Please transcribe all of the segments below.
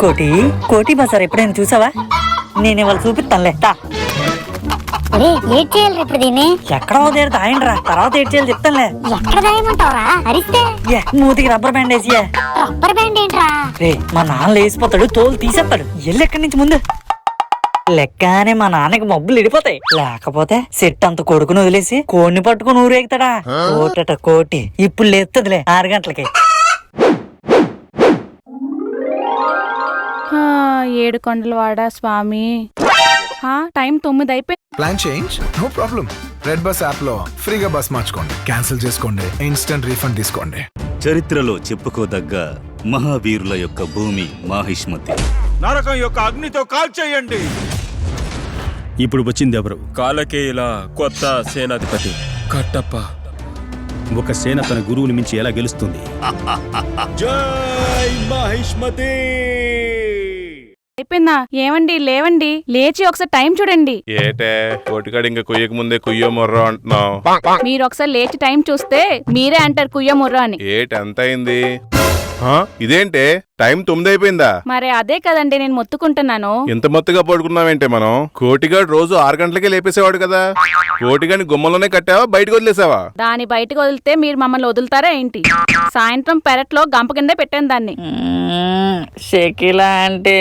కోటి కోటి బజార్ ఎప్పుడైనా చూసావా? నేను ఇవాళ చూపిస్తానులే. ఏడ్ చేయాలి ఇప్పుడు దీన్ని. ఎక్కడ దగ్గర దాయండిరా, తర్వాత ఏడ్ చేయాలి చెప్తానులే. ఎక్కడ దాయమంటావరా? అరిస్తే మూతికి రబ్బర్ బ్యాండ్ వేసి. రబ్బర్ బ్యాండ్ ఏంట్రా? రే మా నాన్న లేసిపోతాడు, తోలు తీసేస్తాడు. ఎల్లు ఎక్కడి నుంచి ముందు లెక్కనే మా నాన్నకి మబ్బులు ఇడిపోతాయి. లేకపోతే సెట్ అంత కొడుకుని వదిలేసి కోడిని పట్టుకుని ఊరేగుతాడా? కోటట కోటి ఇప్పుడు లేస్తదిలే 6 గంటలకి. 7 కొండలవాడ స్వామి. టైం 9 అయిపోయింది. Plan change no problem. Red Bus app లో ఫ్రీగా బస్ మార్చుకోండి, క్యాన్సిల్ చేసుకోండి, ఇన్స్టెంట్ రీఫండ్ తీసుకోండి. చరిత్రలో చెప్పుకోదగ్గ మహావీరుల యొక్క భూమి మాహిష్మతి. నరకం యొక్క అగ్నితో కాల్చేయండి. ఇప్పుడు వచ్చింది ఎవరు? కాలకేయుల కొత్త సేనాధిపతి కట్టప్ప. ఒక సేన తన గురువుని మించి ఎలా గెలుస్తుంది? జై మహిష్మతి. అయిపోయిందా? ఏమండి లేవండి, లేచి ఒకసారి టైం చూడండి. ఏటే కోటికాడు ఇంకా కుయ్యక ముందే కుయ్యో మొర్రో అంటున్నావు. మీరు ఒకసారి లేచి టైం చూస్తే మీరే అంటారు కుయ్య ముర్ర అని. ఏట ఎంత అయింది? ఇదేంటే టైం 9 అయిపోయిందా? మరి అదే కదండి నేను మొత్తుకుంటున్నాను. ఎంత మొత్తుగా పడుకున్నావేంటే? మనం కోటిగాడు రోజు 6 గంటలకే లేపేసేవాడు కదా. కోటిగాని గుమ్మలోనే కట్టావా, బయటకు వదిలేసావా? దాన్ని బయటకు వదిలితే మీరు మమ్మల్ని వదులుతారా ఏంటి? సాయంత్రం పెరట్లో గంప కిందే పెట్టాను దాన్ని. షకీలా అంటే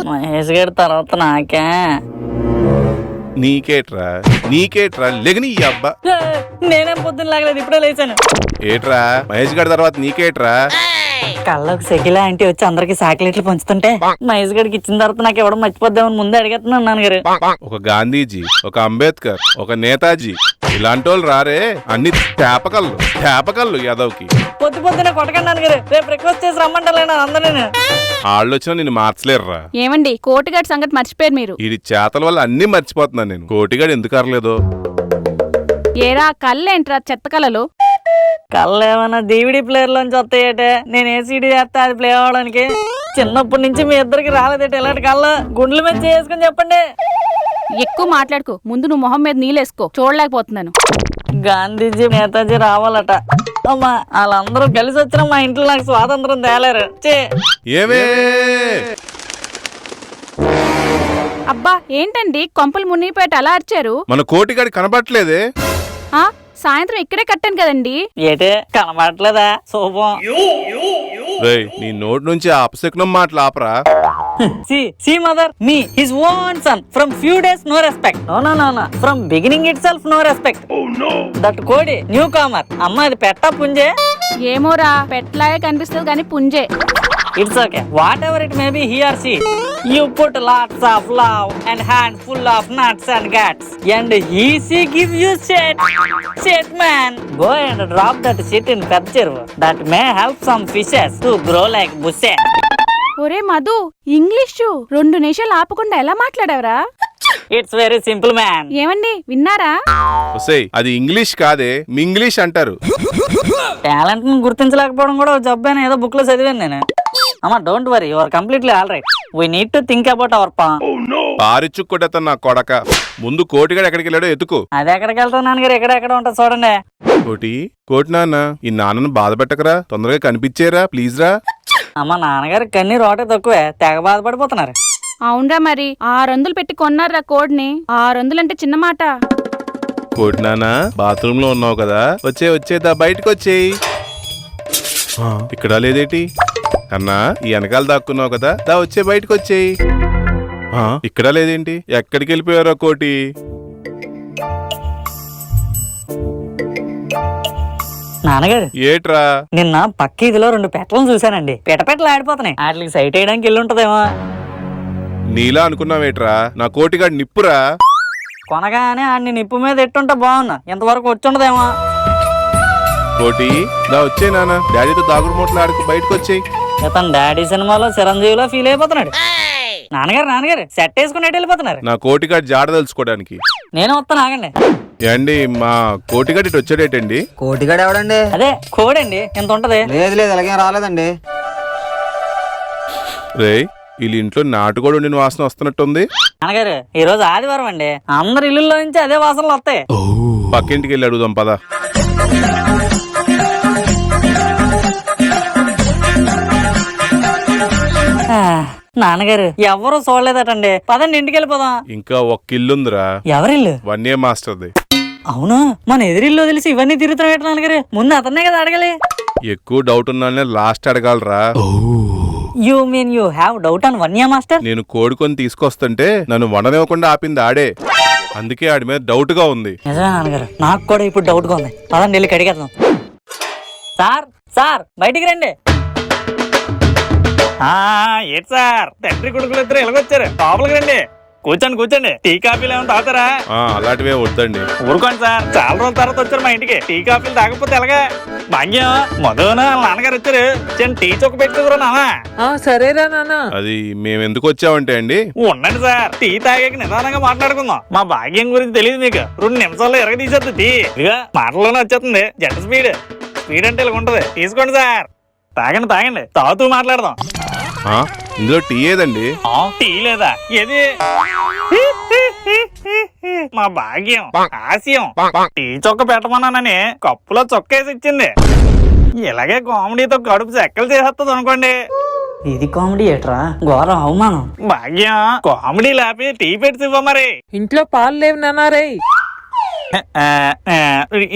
మహేష్ గారి తర్వాత నాకే. నీకేట్రా లెగని ఈ అబ్బా. నేనేం పొద్దున్న లాగలేదు, ఇప్పుడే లేచాను. ఏట్రా మహేష్ గారి తర్వాత నీకేట్రా? కళ్ళకు షకీలా అంటే వచ్చి అందరికి చాక్లెట్లు పంచుతుంటే మహేష్ గడికి ఇచ్చిన తర్వాత నాకు ఇవ్వడం మర్చిపోద్దామని ముందే అడిగేస్తున్నాను నాన్నగారు. ఒక గాంధీజీ, ఒక అంబేద్కర్, ఒక నేతాజీ ఇలాంటి వాళ్ళు రారే. అన్ని తేపకళ్ళు యాదవ్కి. పొద్దున కొట్టకండి నాన్నగారు, రేపు రిక్వెస్ట్ చేసి రమ్మంటలేనా అందరూ. వాళ్ళు వచ్చినా నిన్ను మార్చలేరురా. ఏమండి కోటిగాడి సంగతి మర్చిపోయారు మీరు. ఈ చేతల వల్ల అన్ని మర్చిపోతున్నాను నేను. కోటిగాడు ఎందుకు అరలేదు? ఏరా కళ్ళేంట్రా చెత్త కళలు? కళ్ళు ఏమన్నా DVD ప్లేయర్ లోంచి వస్తాయటే. నేను ఏ సీడీ చేస్తా అది ప్లే అవడానికి. చిన్నప్పటి నుంచి మీ ఇద్దరికి రాలేదట ఇలాంటి కళ్ళు. గుండెల మీద చేసుకుని చెప్పండి. ఎక్కువ మాట్లాడుకో, ముందు నువ్వు మొహం మీద నీళ్ళేసుకో, చూడలేకపోతున్నాను. గాంధీజీ నేతాజీ రావాలట. అమ్మా వాళ్ళందరూ కలిసి వచ్చిన మా ఇంట్లో నాకు స్వాతంత్రం తేలేరు. ఏమే అబ్బా ఏంటండి కొంపలు మునిగిపోయేట అలా అరిచారు? మన కోటిగాడి కనబట్లేదే. సాయంత్రం ఇక్కడే కట్టాను కదండి. ఏటే కనబడట్లేదా? శోభం. నీ నోటి నుంచి అపశకునం మాటలు ఆపరా. See mother, me, his own son. From few days, no respect. No. From beginning itself, no respect. Oh no. That Kodi, newcomer. Amma, ఇది పెట్టా పుంజే? ఏమోరా పెట్టలాగే కనిపిస్తుంది కానీ పుంజే. It's okay. Whatever it may be, he or she. You put lots of love and hand full of nuts and guts. And she give you shit man. Go and drop that shit in Pedcheru. That may help some fishes to grow like bushes. ఒరే Madhu, English 2 నిమిషాలు ఆపకుండా ఎలా మాట్లాడావరా? It's very simple man. ఏమండి విన్నారా? అది English కాదే, మింగ్లీష్ అంటారు. టాలెంట్ ను గుర్తించలేకపోవడం కూడా జబ్బేనా ఏదో బుక్ లో చదివాను నేను. అమ్మా don't worry, you are completely all right. We need to think about our పారిచ్చుకొట్టేత నా కొడక. ముందు కోటిగాడు ఎక్కడికి వెళ్ళాడో ఎత్తుకు. అది ఎక్కడికి వెళ్తాను నాన్నగారు, ఎక్కడ ఉంటుంది చూడండి. కోటి నాన్న, ఈ నాన్నను బాధ పెట్టకరా, తొందరగా కనిపించేరా ప్లీజ్ రా. అమ్మ నాన్నగారు కన్నీ రోటే తక్కువే, తెగ బాధపడిపోతున్నారు. అవునరా మరి 600 పెట్టి కొన్నారా కోడిని. 600 అంటే చిన్న మాట. కోటి నాన్న బాత్రూమ్ లో ఉన్నావు కదా, వచ్చేదా బయటకు వచ్చేయి. ఇక్కడ లేదేటి అన్నా? ఈ వెనకాల దాక్కున్నావు కదా, వచ్చే బయటకు వచ్చేయి. ఇక్కడ లేదేంటి? ఎక్కడికి వెళ్ళిపోయారో కోటి? నాన్నగారు ఏట్రా? నిన్న పక్క ఇదిలో 2 పెట్టలను చూశానండి. పెట్టలు ఆడిపోతున్నాయి. వాటికి సైట్ వేయడానికి వెళ్ళి ఉంటదేమో. నీలా అనుకున్నావేట్రా? నా కోటిగాడు నిప్పురా. కొనగానే ఆడిని నిప్పు మీద ఎట్టుంటే బాగున్నా, ఇంతవరకు వచ్చుండదేమో. కోటి వచ్చే నాన్న, డాడీతో దాగుడు మూటలు ఆడుకు బయటకు వచ్చేయి. ఇతను డాడీ సినిమాలో చిరంజీవిలో ఫీల్ అయిపోతున్నాడు. నాన్నగారు సెట్ వేసుకుని వెళ్ళిపోతున్నారు. నా కోటిగాడు జాడ తెలుసుకోవడానికి. నేను వస్తాను, ఆగండి. ఏండి మా కోటిగాడు ఇటు వచ్చాడేటండి? కోటిగాడు ఎవడండి? అదే కోడండి, ఇంత ఉంటది. లేదు అలాగేం రాలేదండి. రేయ్ వీళ్ళ ఇంట్లో నాటుకోడు ఉండిన వాసన వస్తున్నట్టుంది. నాన్నగారు ఈ రోజు ఆదివారం అండి, అందరి ఇల్లుల్లో నుంచి అదే వాసనలు వస్తాయి. పక్కింటికి వెళ్ళి అడుగుదాం పద. నాన్నగారు ఎవరు చూడలేదటండి, పదండి ఇంటికి వెళ్ళిపోదాం. ఇంకా ఒక ఇల్లుందిరా, ఎవరిల్లు? వన్యే మాస్టర్ది. అవును, మన ఎదురిల్లు తెలిసి ఇవన్నీ తిరుగుతున్నాయి నాన్నగారు, ముందు అతన్నే కదా అడగాలి. ఎక్కువ డౌట్ ఉన్నానే లాస్ట్ అడగాలరా. You mean you have doubt on వన్యా మాస్టర్? నేను కోడుకొని తీసుకొస్తుంటే నన్ను వండనివ్వకుండా ఆపింది ఆడే, అందుకే ఆడి మీద డౌట్ గా ఉంది. నిజమే నాన్నగారు, నాకు కూడా ఇప్పుడు డౌట్ గా ఉంది. పదండి వెళ్ళి కడిగేద్దాం. సార్ సార్ బయటికి రండి. ఏంటి సార్, తండ్రి కొడుకులు ఇద్దరు ఎలాగొచ్చారు? లోపలికి రండి, కూర్చోండి కూర్చోండి. టీ కాఫీలు ఏమైనా తాగుతారా? అలాంటివే వద్దండి. ఊరుకోండి సార్, చాలా రోజుల తర్వాత వచ్చారు మా ఇంటికి, టీ కాఫీలు తాగకపోతే ఎలాగా? భాగ్యం మధున నాన్నగారు వచ్చారు, చిన్న టీ చొక్క పెట్టుకురా నాన్న. సరేరా నాన్న. అది మేము ఎందుకు వచ్చామంటే అండి, ఉండండి సార్, టీ తాగాక నిదానంగా మాట్లాడుకుందాం. మా భాగ్యం గురించి తెలియదు మీకు, 2 నిమిషాల్లో ఎరగ తీసేద్ది టీ. ఇదిగా మాటల్లోనే వచ్చేస్తుంది జెట్ స్పీడ్. స్పీడ్ అంటే ఇలా ఉంటది. తీసుకోండి సార్, తాగండి తాగండి, తాగుతూ మాట్లాడదాం. ఇందులో టీ ఏదండి? టీ లేదా? ఏది? మా భాగ్యం ఆశయం టీ చొక్క పెట్టమన్నానని కప్పులో చొక్కేసి ఇచ్చింది. ఇలాగే కామెడీతో కడుపు చెక్కలు చేసేస్తుంది అనుకోండి. ఇది కామెడీ ఏట్రా, ఘోరం అవమానం. భాగ్యం కామెడీ లేపి టీ పెట్టి ఇవ్వ మరి. ఇంట్లో పాలు లేవు నాన్నారే.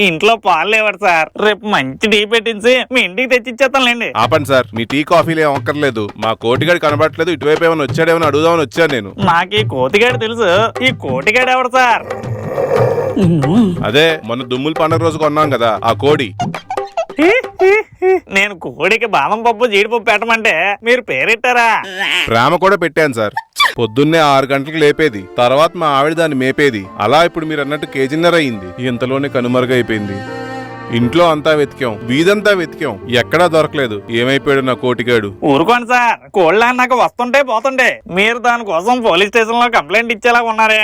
ఇంట్లో పాలు లేవాడు సార్, రేపు మంచి టీ పెట్టించి మీ ఇంటికి తెచ్చిచ్చేస్తానులేండి. ఆపండి సార్, మీ టీ కాఫీలు ఏం అక్కర్లేదు. మా కోటిగాడు కనబడట్లేదు, ఇటువైపు ఏమైనా వచ్చాడేమో అడుగుదామని వచ్చాను నేను. నాకు ఈ కోతిగాడు తెలుసు, ఈ కోటిగాడు ఎవడు సార్? అదే మొన్న దుమ్ముల పండుగ రోజు కొన్నాం కదా ఆ కోడి. నేను కోడికి బాదం పప్పు జీడిపప్పు పెట్టమంటే మీరు పేరెట్టారా? ప్రేమ కూడా పెట్టాను సార్. పొద్దున్నే 6 గంటలకు లేపేది, తర్వాత మా ఆవిడ దాన్ని మేపేది. అలా ఇప్పుడు మీరు అన్నట్టు కేజీన్నర అయింది. ఇంతలోనే కనుమరుగైపోయింది. ఇంట్లో అంతా వెతికాం, వీధంతా వెతికాం, ఎక్కడా దొరకలేదు. ఏమైపోయాడు నా కోటిగాడు? ఊరుకోండి సార్, కోళ్ళ నాకు వస్తుంటే పోతుంటే మీరు దానికోసం పోలీస్ స్టేషన్ లో కంప్లైంట్ ఇచ్చేలా ఉన్నారే.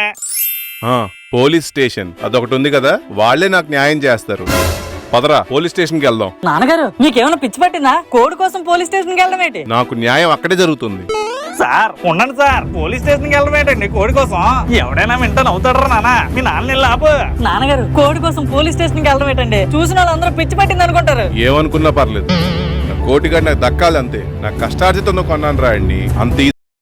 పోలీస్ స్టేషన్ అదొకటి ఉంది కదా, వాళ్లే నాకు న్యాయం చేస్తారు. పదరా పోలీస్ స్టేషన్ కి వెళ్దాం. నాన్నగారు మీకేమైనా పిచ్చి పట్టిందా? కోడి కోసం పోలీస్ స్టేషన్ కి వెళ్ళడం ఏంటి? నాకు న్యాయం అక్కడే జరుగుతుంది. సార్ ఉండండి సార్, పోలీస్ స్టేషన్ కి వెళ్ళడం ఏంటండి కోడి కోసం? ఎవడైనా వింటాను అవుతాడరా నాన్న, మీ నాన్న లాపు. నాన్నగారు కోడి కోసం పోలీస్ స్టేషన్ కి వెళ్ళడం ఏంటండి? చూసిన వాళ్ళందరూ పిచ్చి పట్టింది అనుకుంటారు. ఏమనుకున్నా పర్లేదు, కోటిగాడు నాకు దక్కాలి అంతే. నాకు కష్టార్జితంతో కొన్నాను రా అండి, అంత